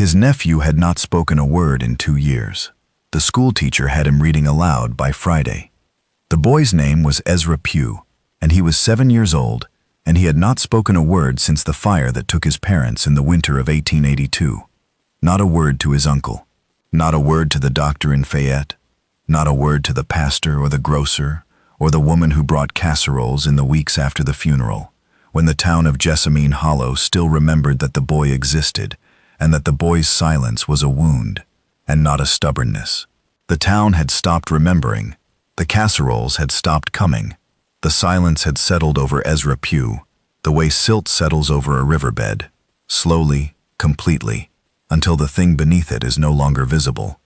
His nephew had not spoken a word in 2 years. The schoolteacher had him reading aloud by Friday. The boy's name was Ezra Pugh, and he was 7 years old, and he had not spoken a word since the fire that took his parents in the winter of 1882. Not a word to his uncle. Not a word to the doctor in Fayette. Not a word to the pastor or the grocer or the woman who brought casseroles in the weeks after the funeral, when the town of Jessamine Hollow still remembered that the boy existed and that the boy's silence was a wound and not a stubbornness. The town had stopped remembering. The casseroles had stopped coming. The silence had settled over Ezra Pugh, the way silt settles over a riverbed, slowly, completely, until the thing beneath it is no longer visible.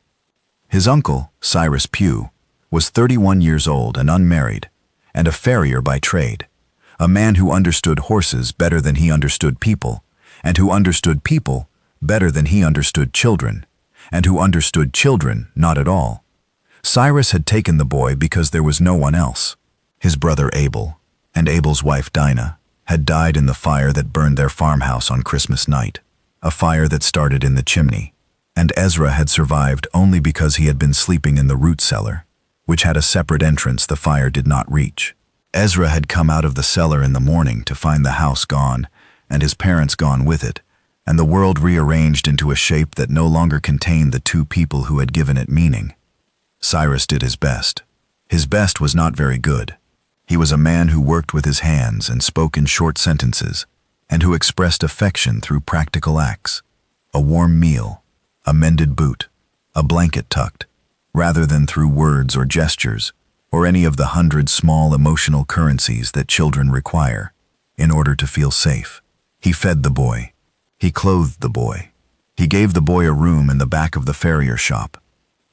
His uncle, Cyrus Pugh, was 31 years old and unmarried, and a farrier by trade, a man who understood horses better than he understood people, and who understood people better than he understood children, and who understood children not at all. Cyrus had taken the boy because there was no one else. His brother Abel, and Abel's wife Dinah, had died in the fire that burned their farmhouse on Christmas night, a fire that started in the chimney, and Ezra had survived only because he had been sleeping in the root cellar, which had a separate entrance the fire did not reach. Ezra had come out of the cellar in the morning to find the house gone, and his parents gone with it, and the world rearranged into a shape that no longer contained the two people who had given it meaning. Cyrus did his best. His best was not very good. He was a man who worked with his hands and spoke in short sentences, and who expressed affection through practical acts. A warm meal, a mended boot, a blanket tucked, rather than through words or gestures, or any of the 100 small emotional currencies that children require in order to feel safe. He fed the boy. He clothed the boy. He gave the boy a room in the back of the Farrier shop,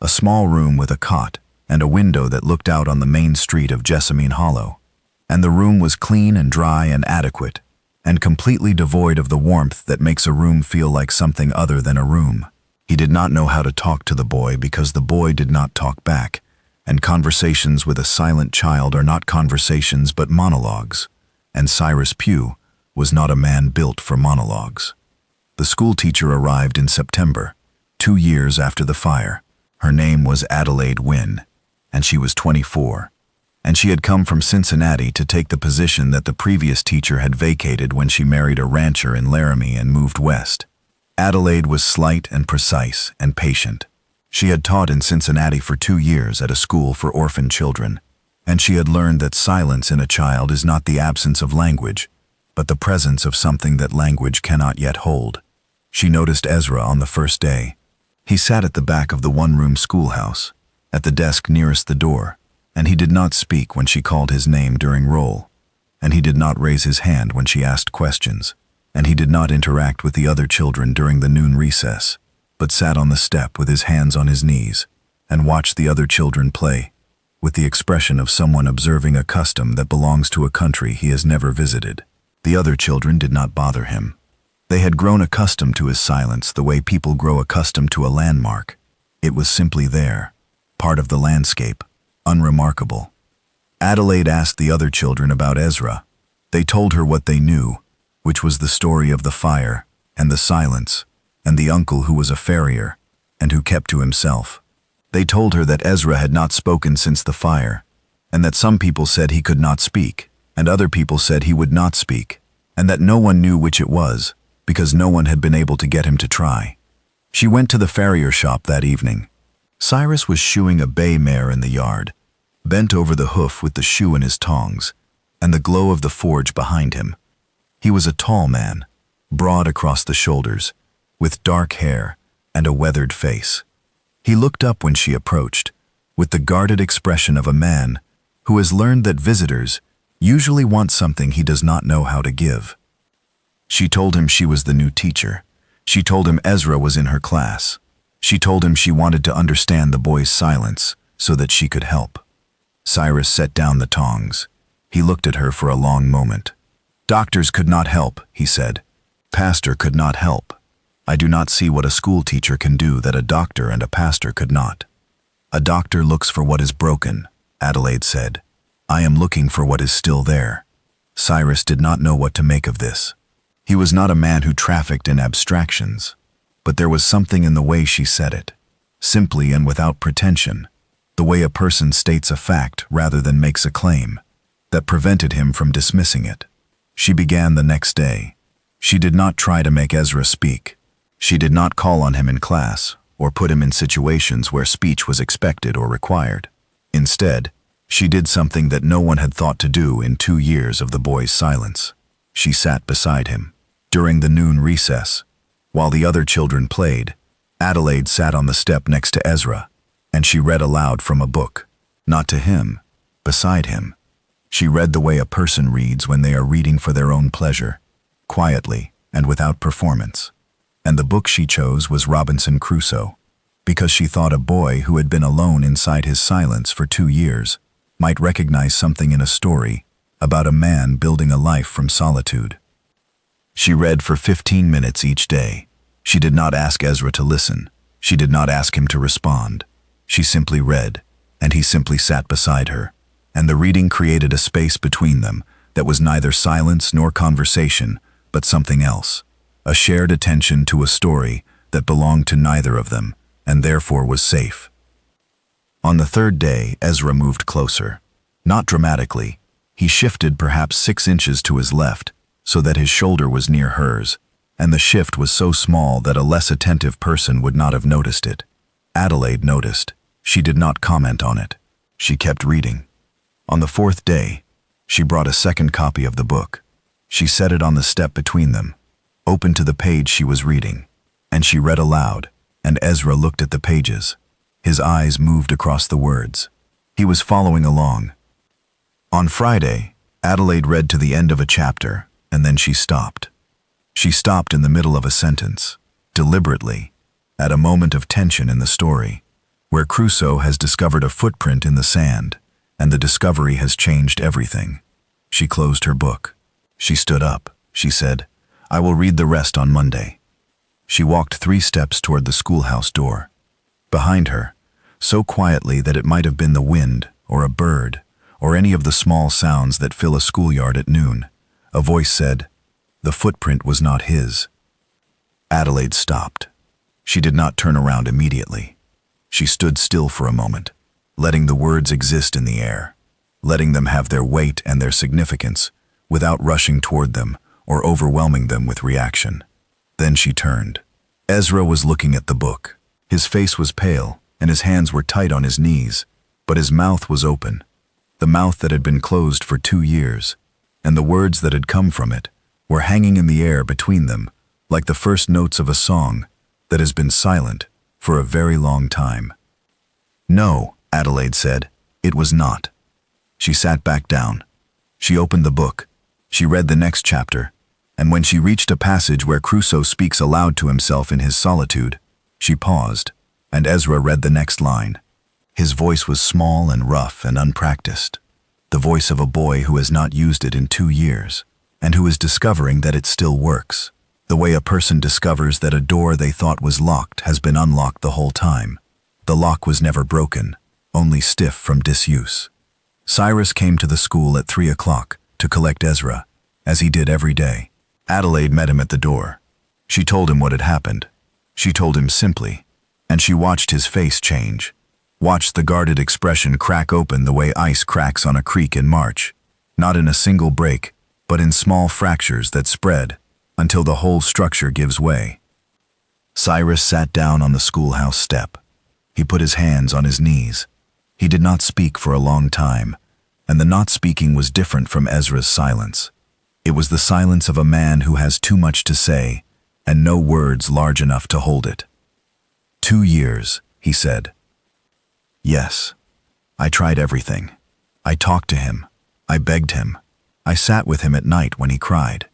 a small room with a cot and a window that looked out on the main street of Jessamine Hollow. And the room was clean and dry and adequate, and completely devoid of the warmth that makes a room feel like something other than a room. He did not know how to talk to the boy because the boy did not talk back, and conversations with a silent child are not conversations but monologues, and Cyrus Pugh was not a man built for monologues. The schoolteacher arrived in September, 2 years after the fire. Her name was Aloud, and she was 24, and she had come from Cincinnati to take the position that the previous teacher had vacated when she married a rancher in Laramie and moved west. Aloud was slight and precise and patient. She had taught in Cincinnati for 2 years at a school for orphan children, and she had learned that silence in a child is not the absence of language, but the presence of something that language cannot yet hold. She noticed Ezra on the first day. He sat at the back of the one-room schoolhouse, at the desk nearest the door, and he did not speak when she called his name during roll, and he did not raise his hand when she asked questions, and he did not interact with the other children during the noon recess, but sat on the step with his hands on his knees and watched the other children play, with the expression of someone observing a custom that belongs to a country he has never visited. The other children did not bother him. They had grown accustomed to his silence the way people grow accustomed to a landmark. It was simply there, part of the landscape, unremarkable. Aloud asked the other children about Ezra. They told her what they knew, which was the story of the fire and the silence and the uncle who was a farrier and who kept to himself. They told her that Ezra had not spoken since the fire, and that some people said he could not speak, and other people said he would not speak, and that no one knew which it was, because no one had been able to get him to try. She went to the Farrier shop that evening. Cyrus was shoeing a bay mare in the yard, bent over the hoof with the shoe in his tongs, and the glow of the forge behind him. He was a tall man, broad across the shoulders, with dark hair and a weathered face. He looked up when she approached, with the guarded expression of a man who has learned that visitors usually want something he does not know how to give. She told him she was the new teacher. She told him Ezra was in her class. She told him she wanted to understand the boy's silence so that she could help. Cyrus set down the tongs. He looked at her for a long moment. "Doctors could not help," he said. "Pastor could not help. I do not see what a school teacher can do that a doctor and a pastor could not." "A doctor looks for what is broken," Aloud said. "I am looking for what is still there." Cyrus did not know what to make of this. He was not a man who trafficked in abstractions. but there was something in the way she said it, simply and without pretension, the way a person states a fact rather than makes a claim, that prevented him from dismissing it. She began the next day. She did not try to make Ezra speak. She did not call on him in class or put him in situations where speech was expected or required. Instead, she did something that no one had thought to do in 2 years of the boy's silence. She sat beside him. During the noon recess, while the other children played, Adelaide sat on the step next to Ezra, and she read aloud from a book, not to him, beside him. She read the way a person reads when they are reading for their own pleasure, quietly and without performance. And the book she chose was Robinson Crusoe, because she thought a boy who had been alone inside his silence for 2 years might recognize something in a story about a man building a life from solitude. She read for 15 minutes each day. She did not ask Ezra to listen. She did not ask him to respond. She simply read, and he simply sat beside her, and the reading created a space between them that was neither silence nor conversation, but something else, a shared attention to a story that belonged to neither of them, and therefore was safe. On the 3rd day, Ezra moved closer. Not dramatically. He shifted perhaps 6 inches to his left, so that his shoulder was near hers, and the shift was so small that a less attentive person would not have noticed it. Adelaide noticed. She did not comment on it. She kept reading. On the 4th day, she brought a second copy of the book. She set it on the step between them, open to the page she was reading, and she read aloud, and Ezra looked at the pages. His eyes moved across the words. He was following along. On Friday, Adelaide read to the end of a chapter, and then she stopped. She stopped in the middle of a sentence, deliberately, at a moment of tension in the story, where Crusoe has discovered a footprint in the sand, and the discovery has changed everything. She closed her book. She stood up. She said, "I will read the rest on Monday." She walked 3 steps toward the schoolhouse door. Behind her, so quietly that it might have been the wind, or a bird, or any of the small sounds that fill a schoolyard at noon, a voice said, "The footprint was not his." Adelaide stopped. She did not turn around immediately. She stood still for a moment, letting the words exist in the air, letting them have their weight and their significance, without rushing toward them or overwhelming them with reaction. Then she turned. Ezra was looking at the book. His face was pale, and his hands were tight on his knees, but his mouth was open, the mouth that had been closed for 2 years, and the words that had come from it were hanging in the air between them, like the first notes of a song that has been silent for a very long time. "No," Adelaide said, "it was not." She sat back down. She opened the book. She read the next chapter, and when she reached a passage where Crusoe speaks aloud to himself in his solitude, she paused, and Ezra read the next line. His voice was small and rough and unpracticed, the voice of a boy who has not used it in 2 years, and who is discovering that it still works, the way a person discovers that a door they thought was locked has been unlocked the whole time. The lock was never broken, only stiff from disuse. Cyrus came to the school at 3 o'clock to collect Ezra, as he did every day. Adelaide met him at the door. She told him what had happened. She told him simply, and she watched his face change, watched the guarded expression crack open the way ice cracks on a creek in March, not in a single break, but in small fractures that spread until the whole structure gives way. Cyrus sat down on the schoolhouse step. He put his hands on his knees. He did not speak for a long time, and the not speaking was different from Ezra's silence. It was the silence of a man who has too much to say and no words large enough to hold it. 2 years, he said. Yes. I tried everything. I talked to him. I begged him. I sat with him at night when he cried.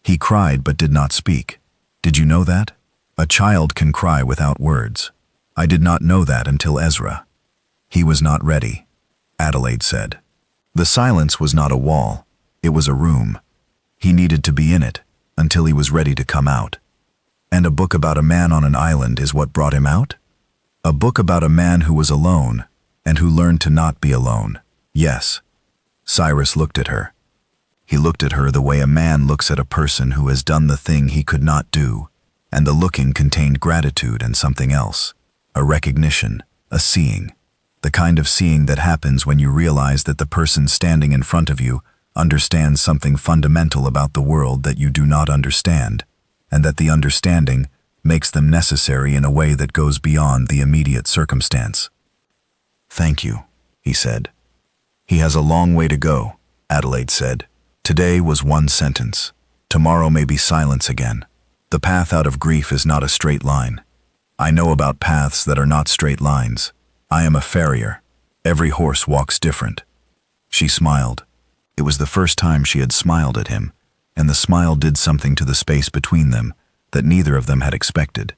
He cried but did not speak. Did you know that? A child can cry without words. I did not know that until Ezra. He was not ready, Adelaide said. The silence was not a wall. It was a room. He needed to be in it until he was ready to come out. And a book about a man on an island is what brought him out? A book about a man who was alone and who learned to not be alone. Yes. Cyrus looked at her. He looked at her the way a man looks at a person who has done the thing he could not do. and the looking contained gratitude and something else, a recognition, a seeing, the kind of seeing that happens when you realize that the person standing in front of you understands something fundamental about the world that you do not understand, and that the understanding makes them necessary in a way that goes beyond the immediate circumstance. "Thank you," he said. "He has a long way to go," Adelaide said. "Today was one sentence. Tomorrow may be silence again. The path out of grief is not a straight line. I know about paths that are not straight lines. I am a farrier. Every horse walks different." She smiled. It was the first time she had smiled at him, and the smile did something to the space between them that neither of them had expected.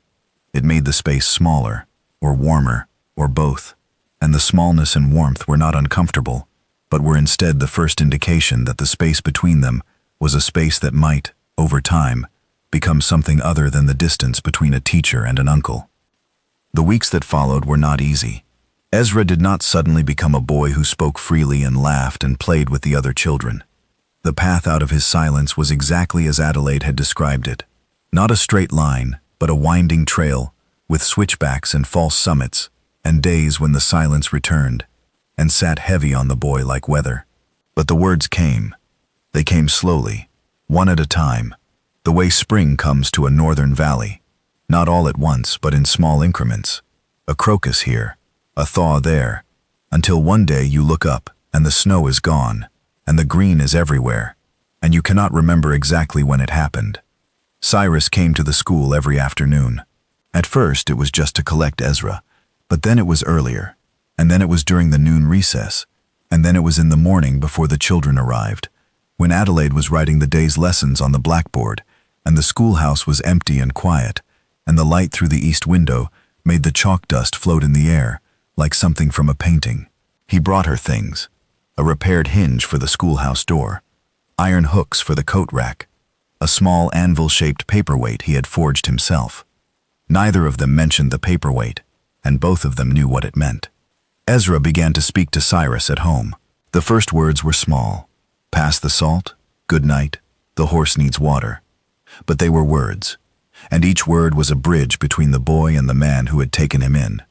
It made the space smaller, or warmer, or both, and the smallness and warmth were not uncomfortable, but were instead the first indication that the space between them was a space that might, over time, become something other than the distance between a teacher and an uncle. The weeks that followed were not easy. Ezra did not suddenly become a boy who spoke freely and laughed and played with the other children. The path out of his silence was exactly as Adelaide had described it. Not a straight line, but a winding trail, with switchbacks and false summits, and days when the silence returned, and sat heavy on the boy like weather. But the words came. They came slowly, one at a time, the way spring comes to a northern valley, not all at once, but in small increments. A crocus here, a thaw there, until one day you look up and the snow is gone, and the green is everywhere, and you cannot remember exactly when it happened. Cyrus came to the school every afternoon. At first it was just to collect Ezra, but then it was earlier, and then it was during the noon recess, and then it was in the morning before the children arrived, when Adelaide was writing the day's lessons on the blackboard, and the schoolhouse was empty and quiet, and the light through the east window made the chalk dust float in the air, like something from a painting. He brought her things: a repaired hinge for the schoolhouse door, iron hooks for the coat rack, a small anvil-shaped paperweight he had forged himself. Neither of them mentioned the paperweight, and both of them knew what it meant. Ezra began to speak to Cyrus at home. The first words were small. "Pass the salt," "Good night," "The horse needs water." But they were words, and each word was a bridge between the boy and the man who had taken him in,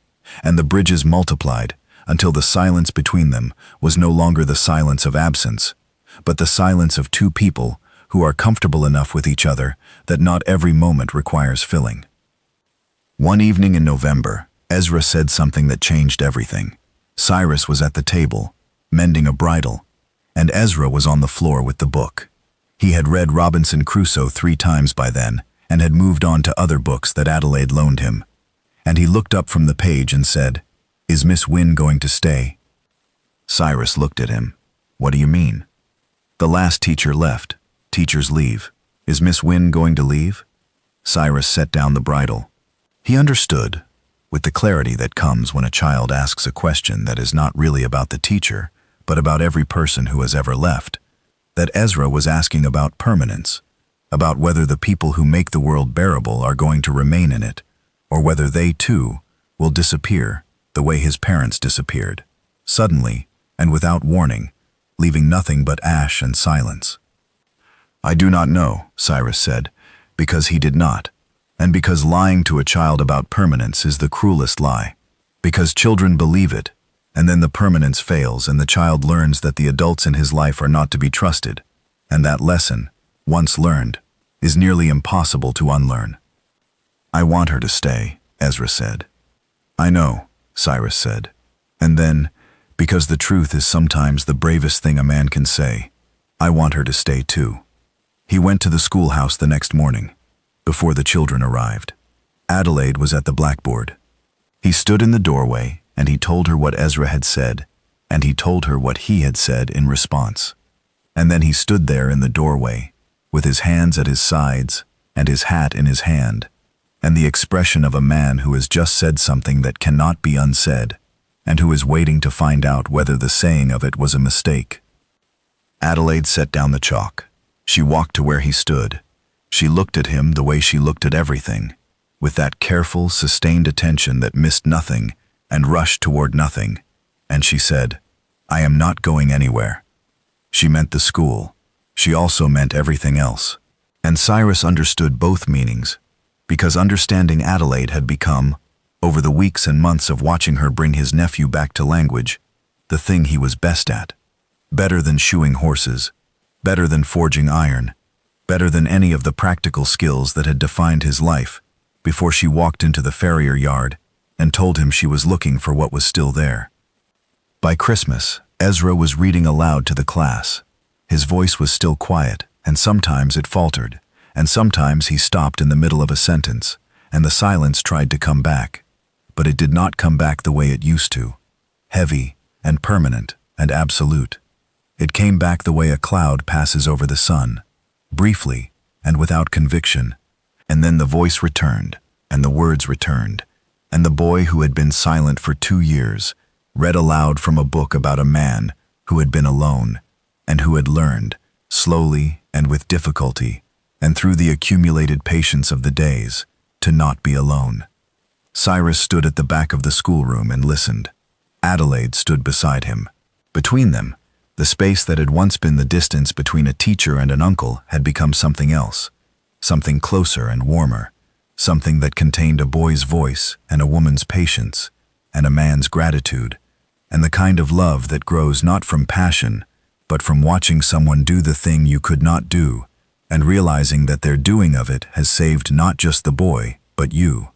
and the bridges multiplied until the silence between them was no longer the silence of absence, but the silence of two people who are comfortable enough with each other that not every moment requires filling. One evening in November, Ezra said something that changed everything. Cyrus was at the table, mending a bridle, and Ezra was on the floor with the book. He had read Robinson Crusoe 3 times by then, and had moved on to other books that Adelaide loaned him. And he looked up from the page and said, "Is Miss Wynne going to stay?" Cyrus looked at him. "What do you mean?" "The last teacher left. Teachers leave. Is Miss Wynne going to leave?" Cyrus set down the bridle. He understood, with the clarity that comes when a child asks a question that is not really about the teacher, but about every person who has ever left, that Ezra was asking about permanence, about whether the people who make the world bearable are going to remain in it, or whether they, too, will disappear the way his parents disappeared, suddenly and without warning, leaving nothing but ash and silence. "I do not know," Cyrus said, because he did not, and because lying to a child about permanence is the cruelest lie, because children believe it, and then the permanence fails and the child learns that the adults in his life are not to be trusted, and that lesson, once learned, is nearly impossible to unlearn. "I want her to stay," Ezra said. "I know," Cyrus said, and then, because the truth is sometimes the bravest thing a man can say, "I want her to stay too." He went to the schoolhouse the next morning, before the children arrived. Adelaide was at the blackboard. He stood in the doorway, and he told her what Ezra had said, and he told her what he had said in response. And then he stood there in the doorway, with his hands at his sides and his hat in his hand, and the expression of a man who has just said something that cannot be unsaid, and who is waiting to find out whether the saying of it was a mistake. Adelaide set down the chalk. She walked to where he stood. She looked at him the way she looked at everything, with that careful, sustained attention that missed nothing and rushed toward nothing, and she said, "I am not going anywhere." She meant the school. She also meant everything else. And Cyrus understood both meanings. because understanding Adelaide had become, over the weeks and months of watching her bring his nephew back to language, the thing he was best at. Better than shoeing horses, better than forging iron, better than any of the practical skills that had defined his life before she walked into the Farrier yard and told him she was looking for what was still there. By Christmas, Ezra was reading aloud to the class. His voice was still quiet, and sometimes it faltered, and sometimes he stopped in the middle of a sentence, and the silence tried to come back. But it did not come back the way it used to, heavy and permanent and absolute. It came back the way a cloud passes over the sun, briefly and without conviction. And then the voice returned, and the words returned, and the boy who had been silent for 2 years read aloud from a book about a man who had been alone and who had learned, slowly and with difficulty, and through the accumulated patience of the days, to not be alone. Cyrus stood at the back of the schoolroom and listened. Adelaide stood beside him. Between them, the space that had once been the distance between a teacher and an uncle had become something else, something closer and warmer, something that contained a boy's voice and a woman's patience, and a man's gratitude, and the kind of love that grows not from passion, but from watching someone do the thing you could not do, and realizing that their doing of it has saved not just the boy, but you.